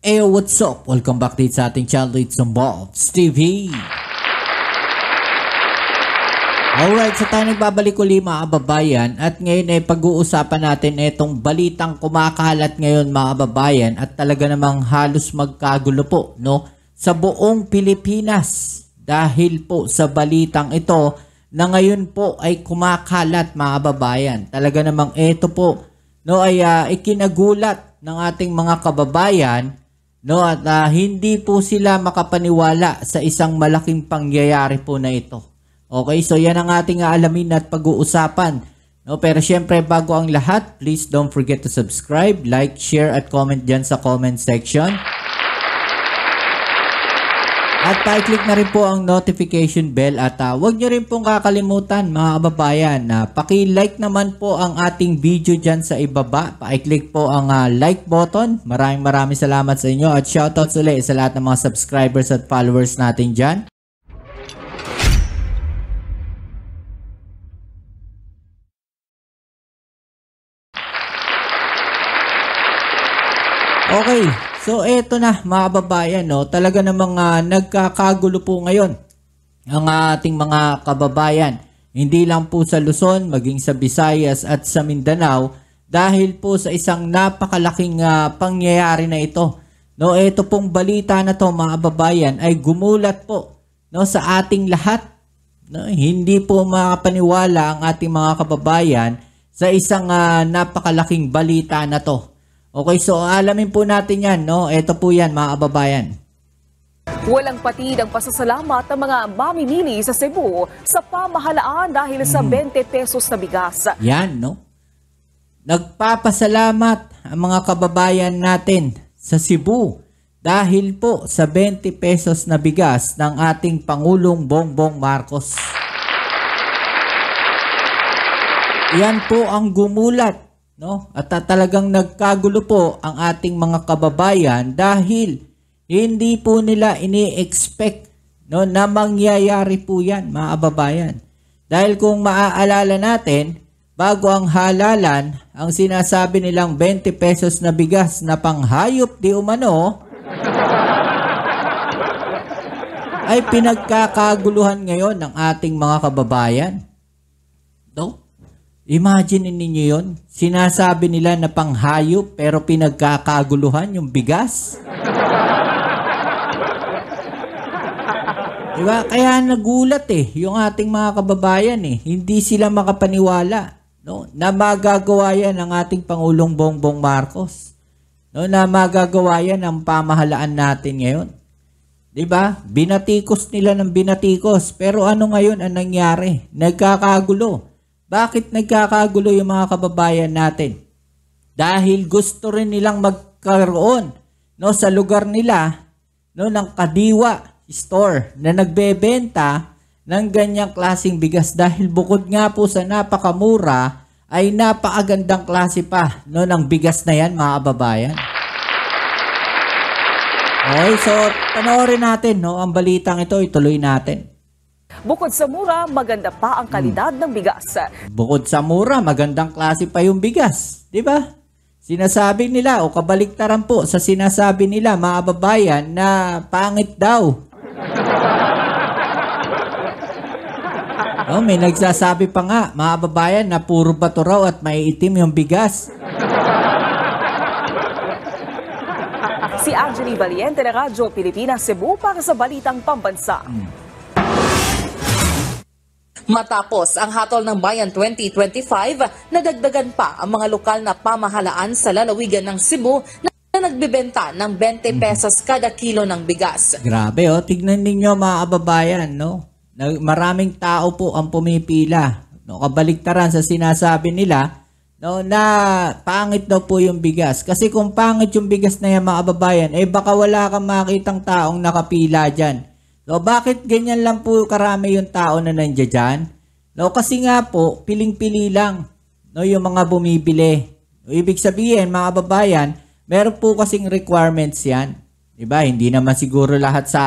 Eyo, what's up? Welcome back dito sa ating channel. It's Bobs TV. Alright, so tayo nagbabalik uli mga kababayan. At ngayon ay pag-uusapan natin itong balitang kumakalat ngayon mga kababayan. At talaga namang halos magkagulo po, no? Sa buong Pilipinas. Dahil po sa balitang ito na ngayon po ay kumakalat mga kababayan. Talaga namang ito po, no, ay ikinagulat ng ating mga kababayan. No, at hindi po sila makapaniwala sa isang malaking pangyayari po na ito. Okay, so yan ang ating aalamin at pag-uusapan. No, pero syempre bago ang lahat, please don't forget to subscribe, like, share at comment dyan sa comment section. At pa-click na rin po ang notification bell at huwag nyo rin pong kakalimutan mga kababayan na paki-like naman po ang ating video dyan sa ibaba. Pa-click po ang like button. Maraming salamat sa inyo at shoutouts ulit sa lahat ng mga subscribers at followers natin dyan. Okay. So eto na mga kababayan, no, talaga namang nagkakagulo po ngayon ang ating mga kababayan. Hindi lang po sa Luzon, maging sa Visayas at sa Mindanao dahil po sa isang napakalaking pangyayari na ito. No, ito pong balita na to mga kababayan ay gumulat po, no, sa ating lahat. No, hindi po makapaniwala ang ating mga kababayan sa isang napakalaking balita na to. Okay, so alamin po natin yan, no? Ito po yan, mga kababayan. Walang patid ang pasasalamat ng mga mamimili sa Cebu sa pamahalaan dahil sa 20 pesos na bigas. Yan, no? Nagpapasalamat ang mga kababayan natin sa Cebu dahil po sa 20 pesos na bigas ng ating Pangulong Bongbong Marcos. Yan po ang gumulat. No? At talagang nagkagulo po ang ating mga kababayan dahil hindi po nila ini-expect, no, na mangyayari po yan mga kababayan. Dahil kung maaalala natin, bago ang halalan, ang sinasabi nilang 20 pesos na bigas na panghayop di umano, ay pinagkakaguluhan ngayon ng ating mga kababayan. No? Imagine ninyo yun. Sinasabi nila na panghayop pero pinagkakaguluhan yung bigas. Diba? Kaya nagulat yung ating mga kababayan Hindi sila makapaniwala, no, na magagawa yan ng ating Pangulong Bongbong Marcos. No, na magagawa yan ang pamahalaan natin ngayon. Diba? Binatikos nila ng binatikos. Pero ano ngayon ang nangyari? Nagkakagulo. Bakit nagkakagulo yung mga kababayan natin? Dahil gusto rin nilang magkaroon, no, sa lugar nila, no, ng kadiwa store na nagbebenta ng ganyang klaseng bigas dahil bukod nga po sa napakamura ay napakagandang klase pa, no, ng bigas na yan mga kababayan. Okay, so panoorin natin, no, ang balitang ito, ituloy natin. Bukod sa mura, maganda pa ang kalidad ng bigas. Bukod sa mura, magandang klase pa yung bigas. Diba? Sinasabi nila o kabaliktaran po sa sinasabi nila mga kababayan na pangit daw. May nagsasabi pa nga mga kababayan na puro bato raw at maiitim yung bigas. Si Angeli Valiente ng Radyo Pilipinas Cebu para sa Balitang Pambansa. Matapos ang Hatol ng Bayan 2025, nadagdagan pa ang mga lokal na pamahalaan sa lalawigan ng Cebu na nagbebenta ng 20 pesos kada kilo ng bigas. Grabe, tignan ninyo mga kababayan, no? Maraming tao po ang pumipila. No, kabaliktaran sa sinasabi nila, no, na pangit daw po yung bigas. Kasi kung pangit yung bigas na yan mga kababayan, baka wala kang makitang taong nakapila dyan. No, bakit ganyan lang po karami yung tao na nandiyan dyan? No, kasi nga po, piling-pili lang, no, yung mga bumibili. No, ibig sabihin, mga kababayan, meron po kasing requirements yan. Diba? Hindi naman siguro lahat sa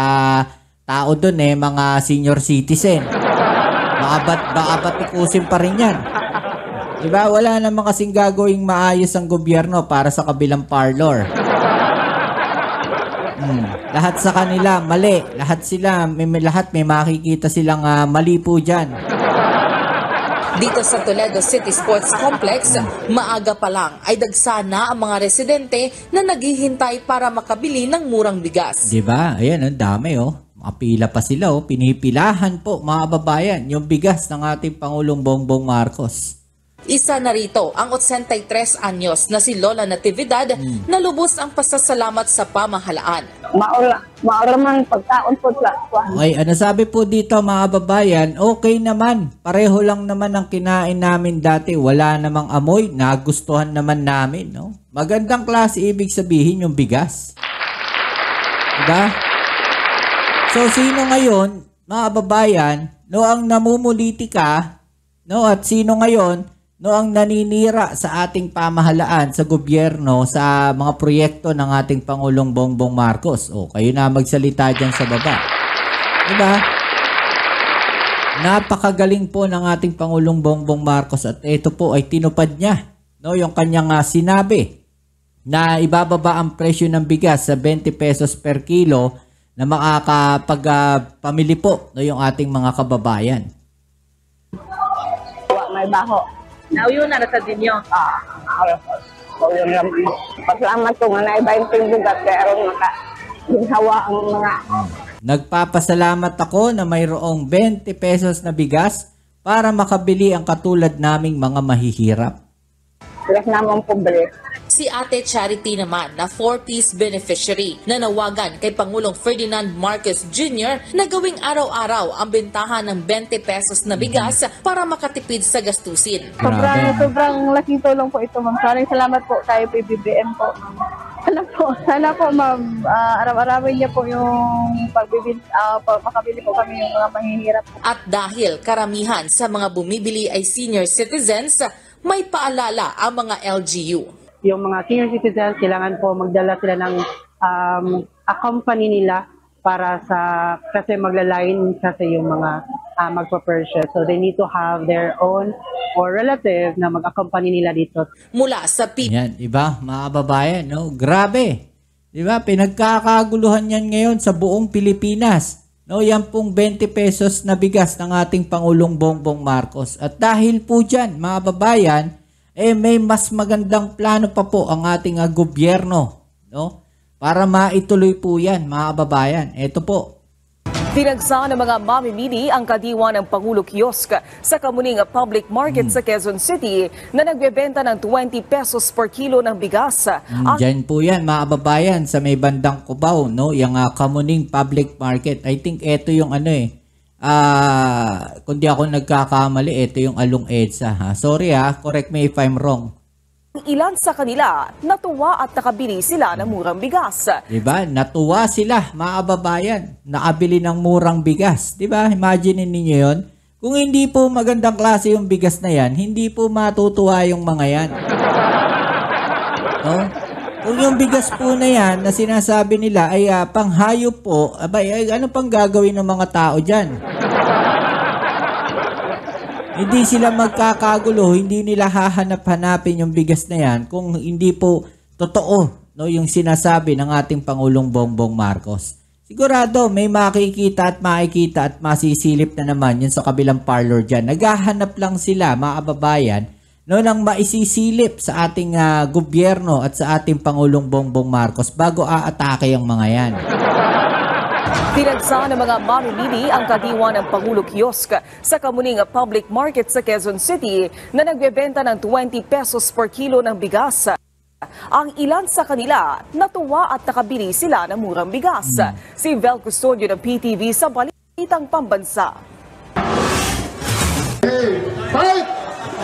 tao doon mga senior citizen. Baka batikusin pa rin yan. Diba? Wala naman kasing gagawing maayos ang gobyerno para sa kabilang parlor. Lahat sa kanila, mali. Lahat sila, lahat may makikita silang mali po dyan. Dito sa Toledo City Sports Complex, maaga pa lang ay dagsana ang mga residente na naghihintay para makabili ng murang bigas. Diba? Ayan, ang dami Makapila pa sila Pinipilahan po mga babayan yung bigas ng ating Pangulong Bongbong Marcos. Isa na rito ang 83 anyos na si Lola Natividad na lubos ang pasasalamat sa pamahalaan. Maura man pagkaon po sa. Okay, ano sabi po dito mga babayan, okay naman. Pareho lang naman ang kinain namin dati. Wala namang amoy. Nagustuhan naman namin. No? Magandang klase ibig sabihin yung bigas. Diba? So, sino ngayon, mga babayan, ang namumulitika, at sino ngayon, ang naninira sa ating pamahalaan, sa gobyerno, sa mga proyekto ng ating Pangulong Bongbong Marcos. Kayo na magsalita dyan sa baba. Diba? Napakagaling po ng ating Pangulong Bongbong Marcos at ito po ay tinupad niya. Yung kanyang sinabi na ibababa ang presyo ng bigas sa 20 pesos per kilo na makakapagpamili po yung ating mga kababayan. May baho. Now yun na sa dinyo. So yun lang. Pasalamat ko nga na iba yung pinggugat kaya ginhawa ang mga. Nagpapasalamat ako na mayroong 20 pesos na bigas para makabili ang katulad naming mga mahihirap. Bigas naman pobre. Si Ate Charity naman na 4-piece beneficiary na nawagan kay Pangulong Ferdinand Marcos Jr. na gawing araw-araw ang bentahan ng 20 pesos na bigas para makatipid sa gastusin. Sobrang laking tulong po ito, ma'am. Maraming salamat po tayo PBBM po. Sana po ma'am, araw-arawin niya po yung makabili po kami yung mga mahihirap. At dahil karamihan sa mga bumibili ay senior citizens, may paalala ang mga LGU. Yung mga senior citizens, kailangan po magdala sila ng company nila para kasi maglalain kasi yung mga magpa-purchase. So they need to have their own or relative na mag-accompany nila dito. Mula sa Yan, iba, mga babayan, grabe. Diba? Pinagkakaguluhan yan ngayon sa buong Pilipinas. Yan pong 20 pesos na bigas ng ating Pangulong Bongbong Marcos. At dahil po dyan, mga babayan, may mas magandang plano pa po ang ating gobyerno, para maituloy po yan, mga kababayan. Ito po. Tinagsa ng mga mamimili ang kadiwa ng Pangulo Kiosk sa Kamuning Public Market sa Quezon City na nagbebenta ng 20 pesos per kilo ng bigas. Diyan po yan, mga kababayan, sa may bandang Cubao, yung Kamuning Public Market. I think ito yung kung di ako nagkakamali, ito yung Along EDSA. Sorry correct me if I'm wrong. Ilan sa kanila natuwa at nakabili sila ng murang bigas. Diba? Natuwa sila, mga kababayan. Nakabili ng murang bigas. Diba? Imagine ninyo yun. Kung hindi po magandang klase yung bigas na yan, hindi po matutuwa yung mga yan. Kung yung bigas po na yan na sinasabi nila ay panghayop po, ano pang gagawin ng mga tao dyan? Hindi sila magkakagulo, hindi nila hahanap-hanapin yung bigas na yan kung hindi po totoo yung sinasabi ng ating Pangulong Bongbong Marcos. Sigurado may makikita at makikita at masisilip na naman yun sa kabilang parlor dyan. Naghahanap lang sila, mga kababayan, nang maisisilip sa ating gobyerno at sa ating Pangulong Bongbong Marcos bago aatake ang mga yan. Tinagsa ng mga mamimili ang kadiwa ng Pangulo Kiosk sa Kamuning Public Market sa Quezon City na nagbebenta ng 20 pesos per kilo ng bigas. Ang ilan sa kanila natuwa at nakabili sila ng murang bigas. Si Vel Custodio ng PTV sa Balitang Pambansa.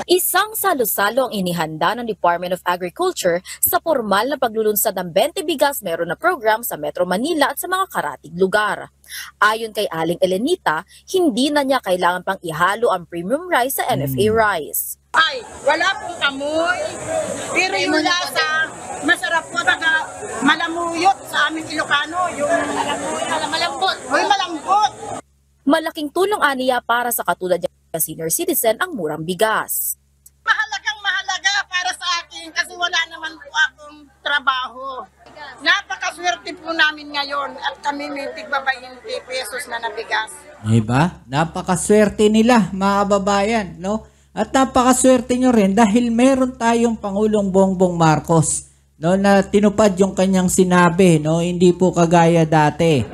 Isang salo-salo ang inihanda ng Department of Agriculture sa formal na paglulunsad ng 20 bigas meron na program sa Metro Manila at sa mga karatig lugar. Ayon kay Aling Elenita, hindi na niya kailangan pang ihalo ang premium rice sa NFA rice. Ay, wala pong amoy, pero yung lasa, masarap po, taga malamuyot sa aming Ilocano, yung malambot. Uy, malambot! Malaking tulong aniya para sa katulad niya senior citizen ang murang bigas. Mahalagang mahalaga para sa akin kasi wala naman po akong trabaho. Napakaswerte po namin ngayon at kami may tigba 20 pesos na nabigas. Diba? Napakaswerte nila, mga kababayan, no? At napakaswerte nyo rin dahil meron tayong Pangulong Bongbong Marcos, no, na tinupad yung kanyang sinabi, no? Hindi po kagaya dati.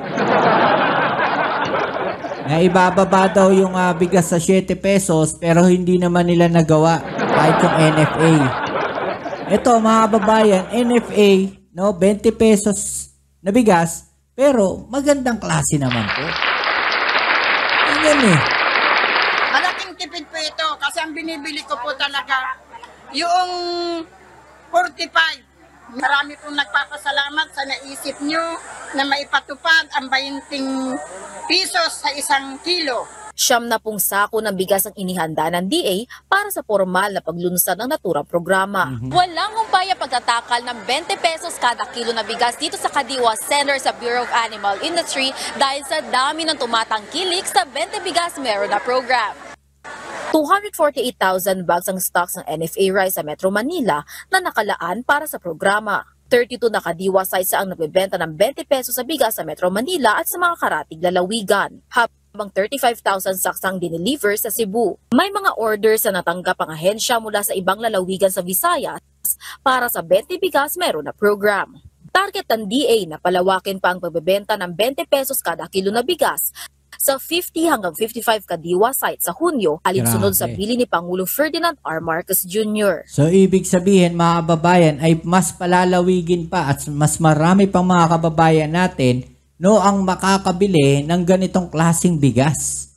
Na ibababa daw yung bigas sa 7 pesos pero hindi naman nila nagawa kahit yung NFA. Ito, mga kababayan, NFA, no, 20 pesos na bigas pero magandang klase naman po. Yan eh. Malaking tipid po ito kasi ang binibili ko po talaga yung 45. Marami pong nagpapasalamat sa naisip nyo na maipatupad ang 20 pesos sa 1 kilo. 70 sako ng bigas ang inihanda ng DA para sa formal na paglunsad ng naturang programa. Walang humpay ang pagtatakal ng 20 pesos kada kilo na bigas dito sa Kadiwa Center sa Bureau of Animal Industry dahil sa dami ng tumatangkilik sa 20 bigas meron na program. 248,000 bags ang stocks ng NFA rice sa Metro Manila na nakalaan para sa programa. 32 na Kadiwa sites ang nagbebenta ng 20 pesos sa bigas sa Metro Manila at sa mga karatig lalawigan. Habang 35,000 sacks ang dineliver sa Cebu. May mga orders na natanggap ang ahensya mula sa ibang lalawigan sa Visayas para sa 20 bigas meron na program. Target ng DA na palawakin pa ang pagbebenta ng 20 pesos kada kilo na bigas sa 50 hanggang 55 Kadiwa sites sa Hunyo, alinsunod sa bili ni Pangulong Ferdinand R. Marcos Jr. So, ibig sabihin, mga kababayan, ay mas palalawigin pa at mas marami pang mga kababayan natin, no, ang makakabili ng ganitong klaseng bigas.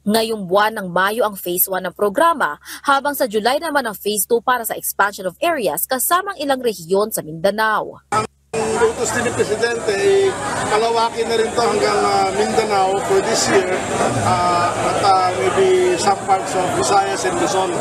Ngayong buwan ng Mayo ang Phase 1 ng programa, habang sa July naman ang Phase 2 para sa expansion of areas kasamang ilang rehiyon sa Mindanao. Ang utos din ni Presidente, palawakin na rin to hanggang Mindanao for this year at maybe some parts of Visayas and Luzon.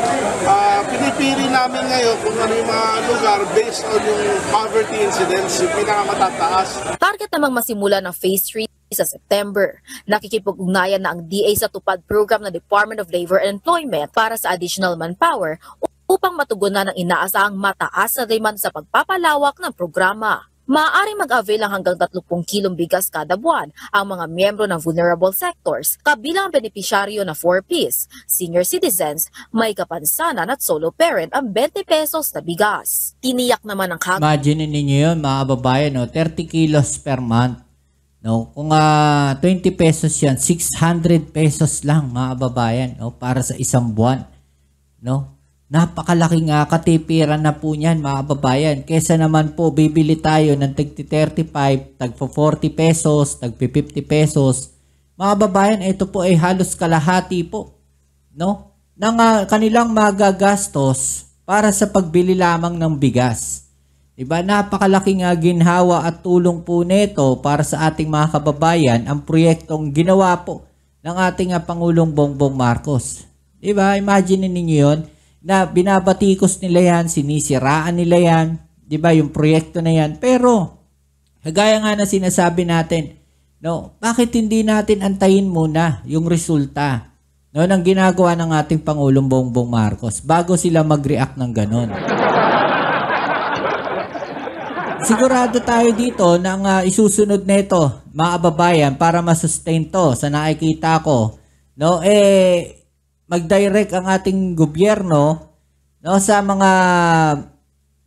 Pinipili namin ngayon kung ano yung mga lugar based on yung poverty incidence, yung pinakamatataas. Target namang masimula ng Phase 3 sa September. Nakikipag-ugnayan na ang DA sa tupad program ng Department of Labor and Employment para sa additional manpower upang matugunan ang inaasahang mataas na demand sa pagpapalawak ng programa. Maaaring mag-avail lang hanggang 30 kilong bigas kada buwan ang mga miyembro ng vulnerable sectors, kabilang ang benepisyaryo na 4Ps, senior citizens, may kapansanan at solo parent ang 20 pesos na bigas. Tiniyak naman ng Imagine ninyo yun, mga kababayan, no? 30 kilos per month. No? Kung 20 pesos yan, 600 pesos lang, mga kababayan, no? Para sa isang buwan. No? Napakalaking katipiran na po niyan, mga kababayan. Kesa naman po, bibili tayo ng tagti 35, tagpo 40 pesos, tagpi 50 pesos. Mga kababayan, ito po ay halos kalahati po, no, ng kanilang magagastos para sa pagbili lamang ng bigas. Diba? Napakalaking ginhawa at tulong po nito para sa ating mga kababayan ang proyektong ginawa po ng ating Pangulong Bongbong Marcos. Diba? Imagine ninyo yun, na binabatikos nila yan, sinisiraan nila yan, di ba, yung proyekto na yan. Pero, kagaya nga na sinasabi natin, no, bakit hindi natin antayin muna yung resulta, no, ng ginagawa ng ating Pangulong Bongbong Marcos bago sila mag-react ng ganon. Sigurado tayo dito na ang isusunod nito, mga kababayan, para masustain to sa nakikita ko, no, mag-direct ang ating gobyerno, no, sa mga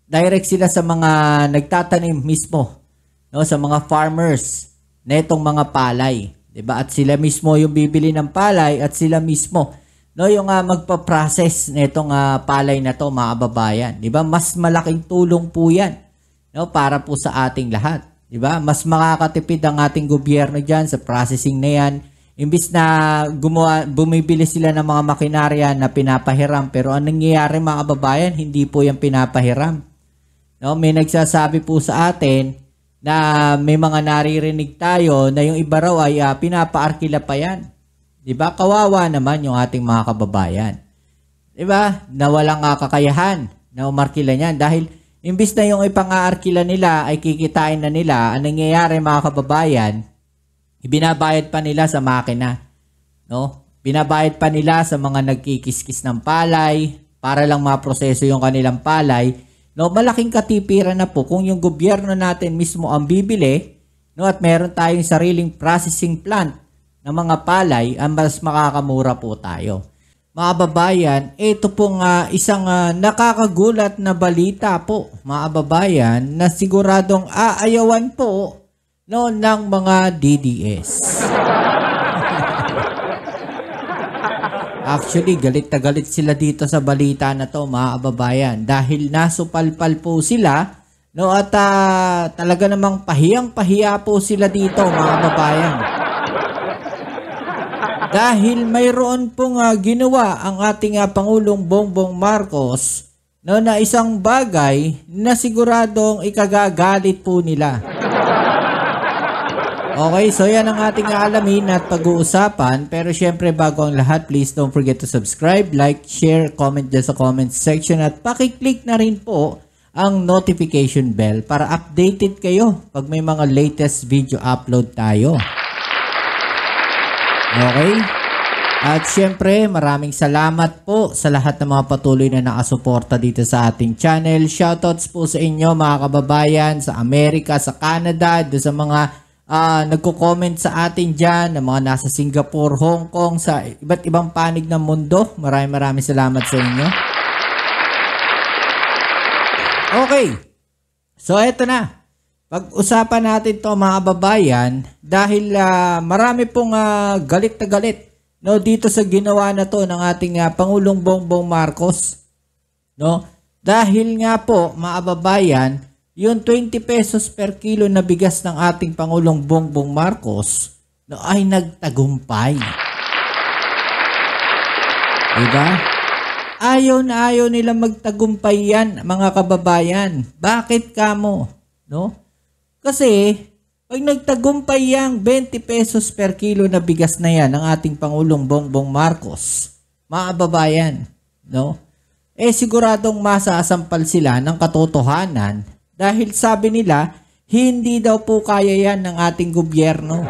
direct sila sa mga nagtatanim mismo, no, sa mga farmers na itong mga palay, 'di ba? At sila mismo yung bibili ng palay at sila mismo, no, yung magpa-process nitong palay na to, mga kababayan, 'di ba? Mas malaking tulong po 'yan, no, para po sa ating lahat, 'di ba? Mas makakatipid ang ating gobyerno diyan sa processing na 'yan. Imbis na bumibili sila ng mga makinarya na pinapahiram. Pero ang nangyayari, mga kababayan, hindi po yung pinapahiram. No? May nagsasabi po sa atin na may mga naririnig tayo na yung iba raw ay pinapaarkila pa yan. Diba? Kawawa naman yung ating mga kababayan. Diba? Na walang kakayahan na umarkila niyan. Dahil imbis na yung ipang-aarkila nila ay kikitain na nila, ang nangyayari, mga kababayan, binabayad pa nila sa makina, no? Binabayad pa nila sa mga nagkikiskis ng palay para lang maproseso yung kanilang palay. no, malaking katipiran na po kung yung gobyerno natin mismo ang bibili, no, at meron tayong sariling processing plant ng mga palay, mas makakamura po tayo. Mga kababayan, ito pong isang nakakagulat na balita po, mga kababayan, na siguradong aayawan po, no, ng mga DDS. Actually, galit na galit sila dito sa balita na to, mga kababayan, dahil nasupalpal po sila, no, at talaga namang pahiyang-pahiya po sila dito, mga kababayan. Dahil mayroon pong ginawa ang ating Pangulong Bongbong Marcos, no, na isang bagay na siguradong ikagagalit po nila. Okay, so yan ang ating aalamin at pag-uusapan. Pero syempre bago ang lahat, please don't forget to subscribe, like, share, comment dyan sa comment section at pakiclick na rin po ang notification bell para updated kayo pag may mga latest video upload tayo. Okay? At syempre maraming salamat po sa lahat ng mga patuloy na nakasuporta dito sa ating channel. Shoutouts po sa inyo mga kababayan sa Amerika, sa Canada, doon sa mga nagko-comment sa atin dyan, na mga nasa Singapore, Hong Kong, sa iba't ibang panig ng mundo. Maraming salamat sa inyo. Okay. So, eto na. Pag-usapan natin to mga kababayan dahil marami pong galit na galit, no, dito sa ginawa na to ng ating Pangulong Bongbong Marcos. No? Dahil nga po, mga kababayan, yung 20 pesos per kilo na bigas ng ating Pangulong Bongbong Marcos, no, ay nagtagumpay. Diba? Ayaw na ayaw nila magtagumpay yan, mga kababayan. Bakit kamo? No? Kasi, pag nagtagumpay yang 20 pesos per kilo na bigas na yan ng ating Pangulong Bongbong Marcos, mga kababayan, no? Siguradong masasampal sila ng katotohanan. Dahil sabi nila, hindi daw po kaya yan ng ating gobyerno.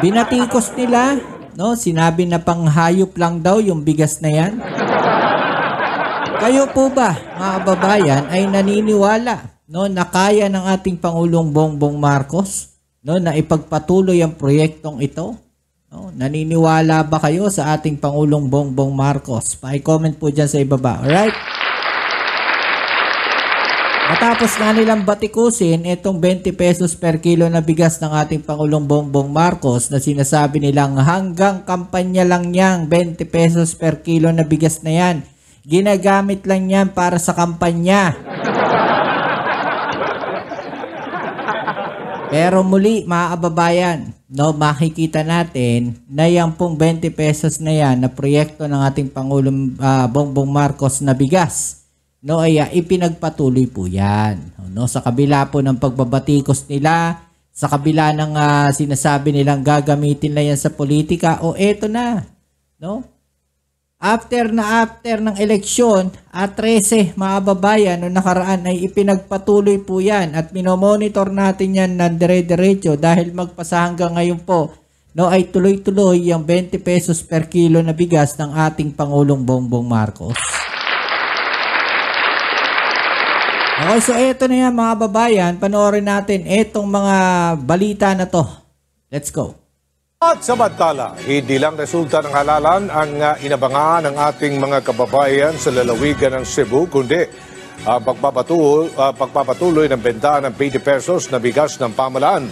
Binatikos nila, no? Sinabi na panghayop lang daw yung bigas na yan. Kayo po ba, mga kababayan, ay naniniwala, no, na kaya ng ating Pangulong Bongbong Marcos, no, na ipagpatuloy ang proyektong ito? No? Naniniwala ba kayo sa ating Pangulong Bongbong Marcos? Pa-comment po dyan sa ibaba. Alright? Matapos nga nilang batikusin itong 20 pesos per kilo na bigas ng ating Pangulong Bongbong Marcos na sinasabi nilang hanggang kampanya lang yang 20 pesos per kilo na bigas na yan. Ginagamit lang yan para sa kampanya. Pero muli mga kababayan, no, makikita natin na yung pong 20 pesos na yan na proyekto ng ating Pangulong Bongbong Marcos na bigas, no, ay ipinagpatuloy po yan. No, sa kabila po ng pagbabatikos nila, sa kabila ng sinasabi nilang gagamitin na yan sa politika, o eto na, no? After ng eleksyon, 13 mga kababayan, no, nakaraan ay ipinagpatuloy po yan at minomonitor natin yan ng dire-diretso dahil magpasa hanggang ngayon po, no, ay tuloy-tuloy yung 20 pesos per kilo na bigas ng ating Pangulong Bongbong Marcos. Okay, so eto na yan mga babayan, panoorin natin etong mga balita na to. Let's go. At samantala, hindi lang resulta ng halalan ang inabangan ng ating mga kababayan sa lalawigan ng Cebu, kundi pagpapatuloy ng benta ng 20 pesos na bigas ng pamalaan.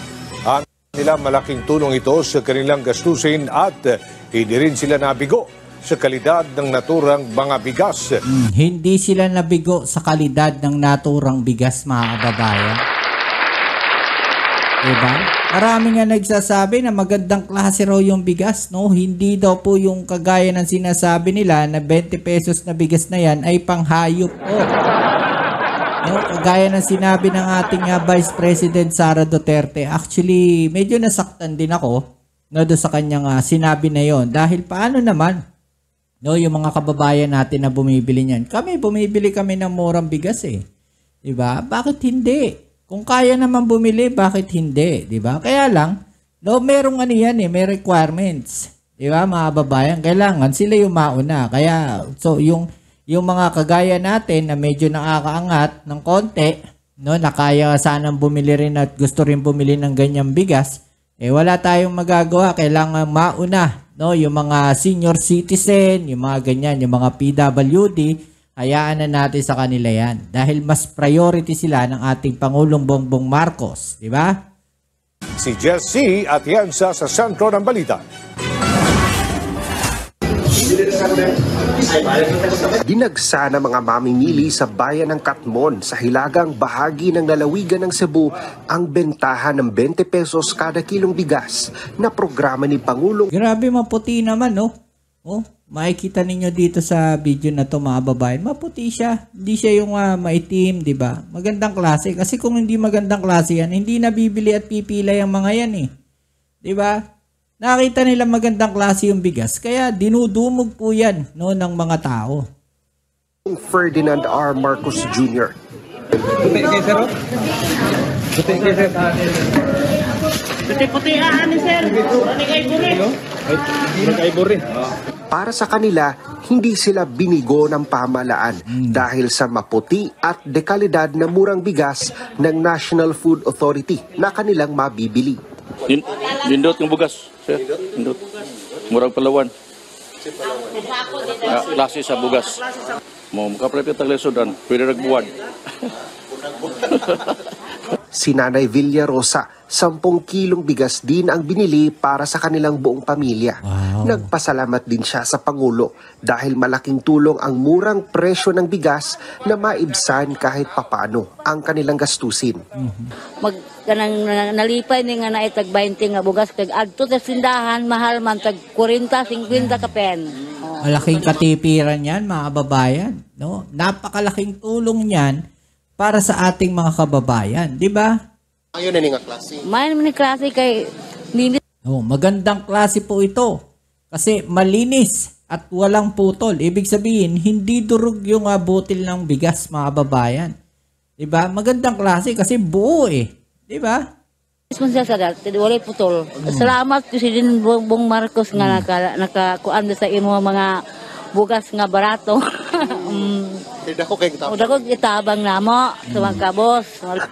Ang nila malaking tulong ito sa kanilang gastusin at hindi rin sila nabigo sa kalidad ng naturang mga bigas. Hindi sila nabigo sa kalidad ng naturang bigas, mga kababayan. Diba? Marami nga nagsasabi na magandang klase raw yung bigas, no? Hindi daw po yung kagaya ng sinasabi nila na 20 pesos na bigas na yan ay panghayop po. No? Kagaya ng sinabi ng ating Vice President Sara Duterte. Actually, medyo nasaktan din ako, no, doon sa kanyang sinabi na yon. Dahil paano naman, no, yung mga kababayan natin na bumibili niyan. Bumibili kami ng murang bigas eh. Diba? Bakit hindi? Kung kaya naman bumili, bakit hindi? Diba? Kaya lang, no, merong ano yan eh, may requirements. Diba, mga kababayan? Kailangan sila yung mauna. Kaya, so, yung yung mga kagaya natin na medyo nakakaangat ng konti, no, na kaya sanang bumili rin at gusto rin bumili ng ganyang bigas, wala tayong magagawa. Kailangan mauna, no, yung mga senior citizen, yung mga ganyan, yung mga PWD, hayaan na natin sa kanila yan. Dahil mas priority sila ng ating Pangulong Bongbong Marcos. Di ba? Si Jesse Atienza sa sentro ng balita. Dinagsa ng mga mamimili sa bayan ng Katmon sa hilagang bahagi ng lalawigan ng Cebu ang bentahan ng 20 pesos kada kilong bigas na programa ni Pangulong. Grabe, maputi naman, no? Oh, makikita ninyo dito sa video na to, mga babae. Maputi siya. Hindi siya yung maitim, di ba? Magandang klase. Kasi kung hindi magandang klase yan, hindi nabibili at pipila yung mga yan eh. Di ba? Nakita nila magandang klase yung bigas, kaya dinudumog po yan, no, ng mga tao. Ferdinand R. Marcos Jr. Para sa kanila, hindi sila binigo ng pamahalaan dahil sa maputi at dekalidad na murang bigas ng National Food Authority na kanilang mabibili. Lindot ng bugas, sir. Lindot. Murag Palawan. Klase sa bugas. Mo makaprepit ang lesodan, pwede nagbuwan. Si Nanay Villarosa, 10 kilong bigas din ang binili para sa kanilang buong pamilya. Wow. Nagpasalamat din siya sa Pangulo dahil malaking tulong ang murang presyo ng bigas na maibsan kahit papano ang kanilang gastusin. Nalipay ni nga na itag 20 nga bugas kag adto sa sindahan mahal man tag 40 50 ka pen. Malaking katipiran yan, mga kababayan, no? Napakalaking tulong niyan para sa ating mga kababayan, di ba? Ayun na nga klase. May ni klase kay magandang klase po ito. Kasi malinis at walang putol. Ibig sabihin, hindi durog yung butil ng bigas, mga kababayan. Di ba? Magandang klase kasi buo eh. Di ba? Isman siya sa dati, walay putol. Salamat President Bongbong Marcos nga nakakuan sa imo mga bugas nga barato. Dako itabang namo sa mga kabos.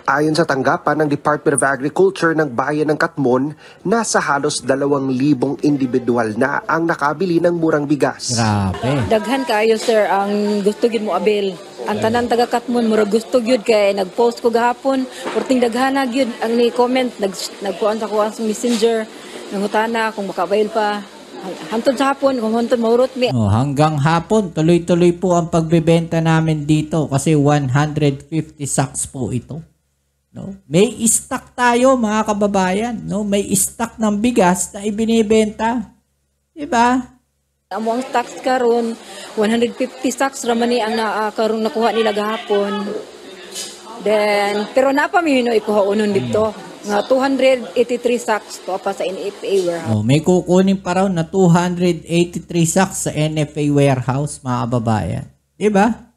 Ayon sa tanggapan ng Department of Agriculture ng bayan ng Katmon, nasa halos 2,000 individual na ang nakabili ng murang bigas. Grabe. Daghan kayo sir ang gusto gid mo abel. Ang tanan taga Katmon murag gusto gyud kay nagpost ko gahapon, porting daghana gyud ang ni comment nagkuan sa kuan sa Messenger nangutana kung makabayad pa. Hantod sa hapon, kung hantod maurot mi. Hanggang hapon, tuloy-tuloy po ang pagbebenta namin dito kasi 150 sacks po ito. No? May stock tayo, mga kababayan. No? May stock ng bigas na ibinibenta. Diba? Amo ang stocks karon 150 sacks ramani ang karon nakuha nila gahapon. Then, pero napa mi hino ikuha unon dito. Nga 283 sacks to pa sa NFA warehouse. May kukunin pa raw na 283 sacks sa NFA warehouse, mga kababayan. Diba?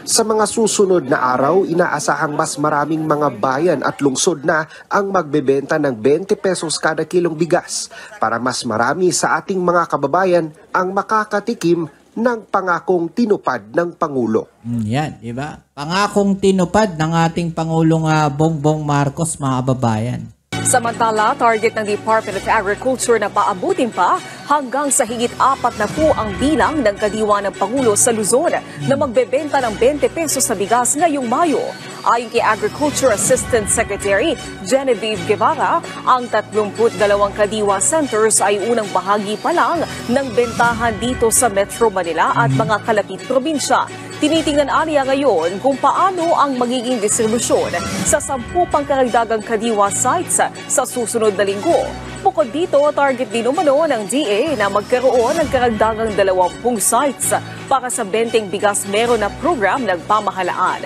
Sa mga susunod na araw, inaasahang mas maraming mga bayan at lungsod na ang magbebenta ng 20 pesos kada kilong bigas para mas marami sa ating mga kababayan ang makakatikim ng pangakong tinupad ng Pangulo. Yan, di ba? Pangakong tinupad ng ating Pangulong Bongbong Marcos, mga kababayan. Samantala, target ng Department of Agriculture na paabutin pa hanggang sa higit 4 na po ang bilang ng kadiwa ng Pangulo sa Luzon na magbebenta ng 20 pesos sa bigas ngayong Mayo. Ayon kay Agriculture Assistant Secretary Genevieve Guevara, ang 32 kadiwa centers ay unang bahagi pa lang ng bentahan dito sa Metro Manila at mga kalapit probinsya. Tinitingnan aniya ngayon kung paano ang magiging distribusyon sa 10 pang karagdagang kadiwa sites sa susunod na linggo. Bukod dito, target din umano ng DA na magkaroon ng karagdagang 20 sites para sa 20 bigas meron na program ng pamahalaan.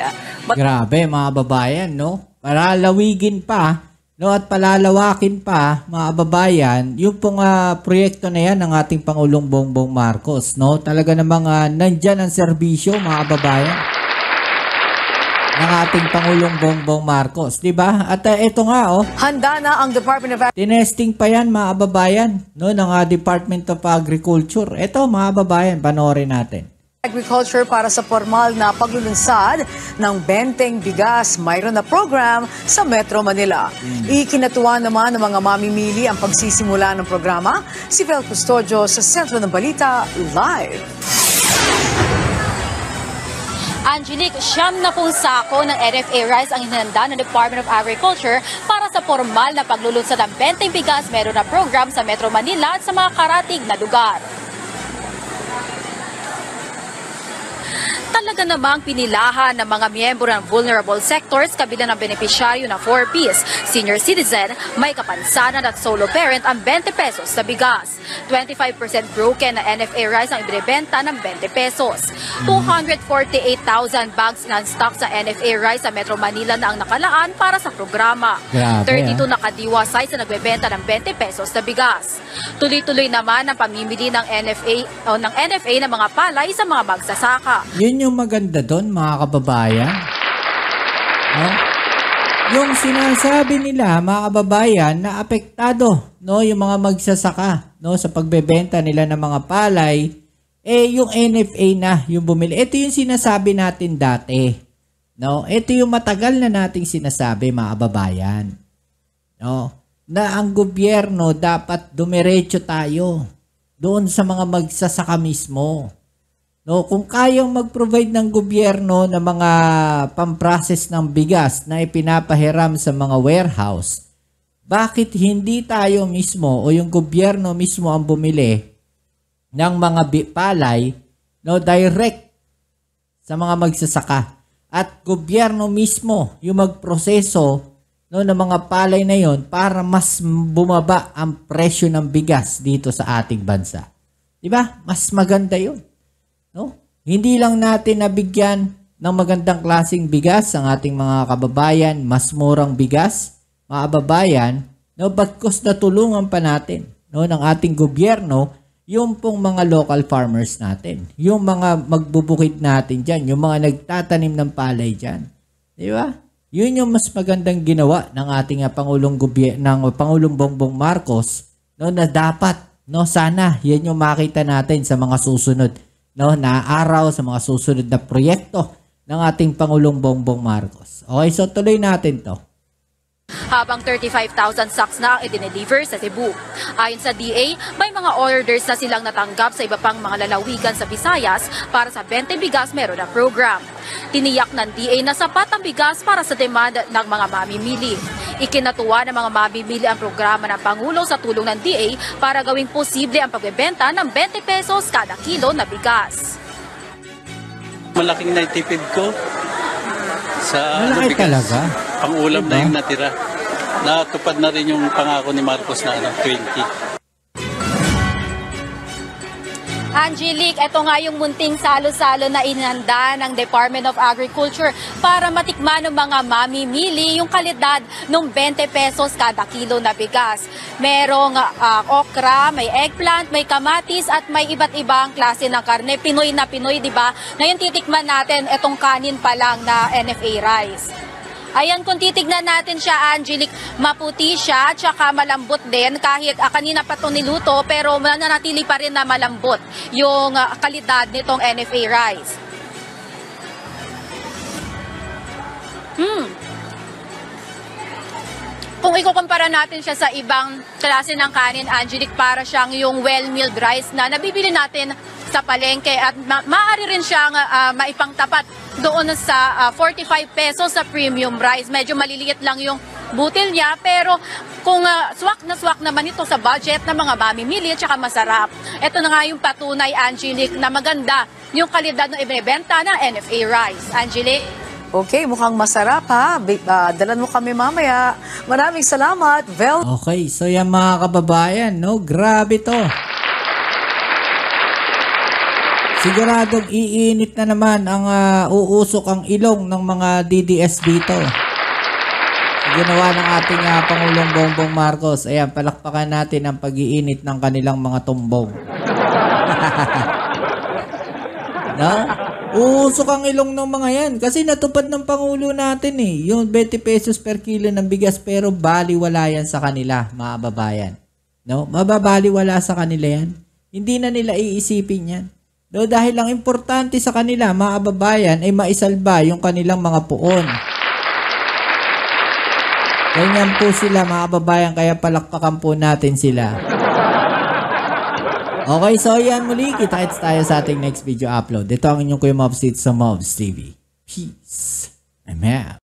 Grabe, mga babayan, no? Palalawigin pa, no, at palalawakin pa, mga babayan, yung pong proyekto na yan ng ating Pangulong Bongbong Marcos, no? Talaga namang nandyan ang serbisyo, mga babayan, ng ating Pangulong Bongbong Marcos, di ba? At ito nga, Handa na ang Department of tinesting pa yan, mga babayan, no, ng Department of Agriculture. Ito, mga babayan, panoorin natin. Agriculture para sa formal na paglulunsad ng benteng bigas. Mayroon na program sa Metro Manila. Ikinatuwa naman ng mga mamimili ang pagsisimula ng programa. Si Vel Custodio sa Sentro ng Balita, live. Angelique, 70 sako ng NFA rice ang hinanda ng Department of Agriculture para sa formal na paglulunsad ng benteng bigas. Meron na program sa Metro Manila at sa mga karatig na lugar. Talaga namang pinilahan ng mga miyembro ng vulnerable sectors kabilang ng benepisyaryo na 4Ps, senior citizen, may kapansanan at solo parent ang 20 pesos na bigas. 25% broken na NFA rice ang ibinibenta ng 20 pesos. 248,000 bags non-stock sa NFA rice sa Metro Manila na ang nakalaan para sa programa. Grabe, 32 na kadiwa size na nagbebenta ng 20 pesos na bigas. Tuloy-tuloy naman ang pamimili ng NFA ng mga palay sa mga magsasaka. Yun yung maganda doon, mga kababayan. No? Yung sinasabi nila, mga kababayan, na apektado, no, yung mga magsasaka, no, sa pagbebenta nila ng mga palay, yung NFA na yung bumili. Ito yung sinasabi natin dati. No? Ito yung matagal na nating sinasabi, mga kababayan. No? Na ang gobyerno dapat dumiretso tayo doon sa mga magsasaka mismo. No, kung kayang mag-provide ng gobyerno ng mga pamprocess ng bigas na ipinapahiram sa mga warehouse, bakit hindi tayo mismo o yung gobyerno mismo ang bumili ng mga palay, no, direct sa mga magsasaka at gobyerno mismo yung magproseso, no, ng mga palay na yon para mas bumaba ang presyo ng bigas dito sa ating bansa. Diba? Mas maganda yun. No? Hindi lang natin nabigyan ng magandang klaseng bigas ang ating mga kababayan, mas murang bigas, mga kababayan, no, bagkus na tulungan pa natin, no, ng ating gobyerno yung pong mga local farmers natin, yung mga magbubukid natin dyan, yung mga nagtatanim ng palay dyan. Di ba? Yun yung mas magandang ginawa ng ating Pangulong Bongbong Marcos, no, na dapat, no, sana yan yung makita natin sa mga susunod, no, na araw, sa mga susunod na proyekto ng ating Pangulong Bongbong Marcos. Okay, so tuloy natin to. Habang 35,000 sacks na ang i-deliver sa Cebu. Ayon sa DA, may mga orders na silang natanggap sa iba pang mga lalawigan sa Visayas para sa 20 bigas meron na program. Tiniyak ng DA na sapat ang bigas para sa demand ng mga mamimili. Ikinatuwa ng mga mamimili ang programa ng Pangulo sa tulong ng DA para gawing posible ang pagbebenta ng 20 pesos kada kilo na bigas. Malaking naitipid ko sa Malaki bigas. talaga. Pang-ulam na yung natira. Natupad na rin yung pangako ni Marcos na 20. Angelique, ito nga yung munting salo-salo na inihanda ng Department of Agriculture para matikman ng mga mamimili yung kalidad ng 20 pesos kada kilo na bigas. Merong okra, may eggplant, may kamatis at may iba't ibang klase ng karne. Pinoy na Pinoy, di ba? Ngayon titikman natin itong kanin pa lang na NFA rice. Ayan, kung titignan natin siya, Angelique, maputi siya, tsaka malambot din. Kahit kanina pa ito niluto, pero nananatili pa rin na malambot yung kalidad nitong NFA rice. Kung ikukumpara natin siya sa ibang klase ng kanin, Angelique, para siyang yung well-milled rice na nabibili natin sa palengke at maaari rin siyang maipangtapat doon sa 45 pesos sa premium rice. Medyo maliliit lang yung butil niya, pero kung swak na swak naman ito sa budget ng mga mamimili at saka masarap. Ito na nga yung patunay, Angelique, na maganda yung kalidad ng ibinebenta ng NFA rice. Angelique? Okay, mukhang masarap ha. Dalan mo kami mamaya. Maraming salamat, Vel. Okay, so yan mga kababayan, no? Grabe to. Siguradong iinit na naman ang uusok ang ilong ng mga DDS dito. Ginawa ng ating Pangulong Bongbong Marcos. Ayan, palakpakan natin ang pag-iinit ng kanilang mga tumbong. No? Uusok ang ilong ng mga yan. Kasi natupad ng Pangulo natin yung 20 pesos per kilo ng bigas, pero baliwala yan sa kanila, mga babayan. No? Mababaliwala sa kanila yan. Hindi na nila iisipin yan. No, dahil ang importante sa kanila, mga kababayan, ay maisalba yung kanilang mga puon. Ganyan po sila, mga kababayan, kaya palakpakan po natin sila. Okay, so yan muli. Kita-kits tayo sa ating next video upload. Ito ang inyong Kuya Mobs dito sa Mobs TV. Peace. Amen.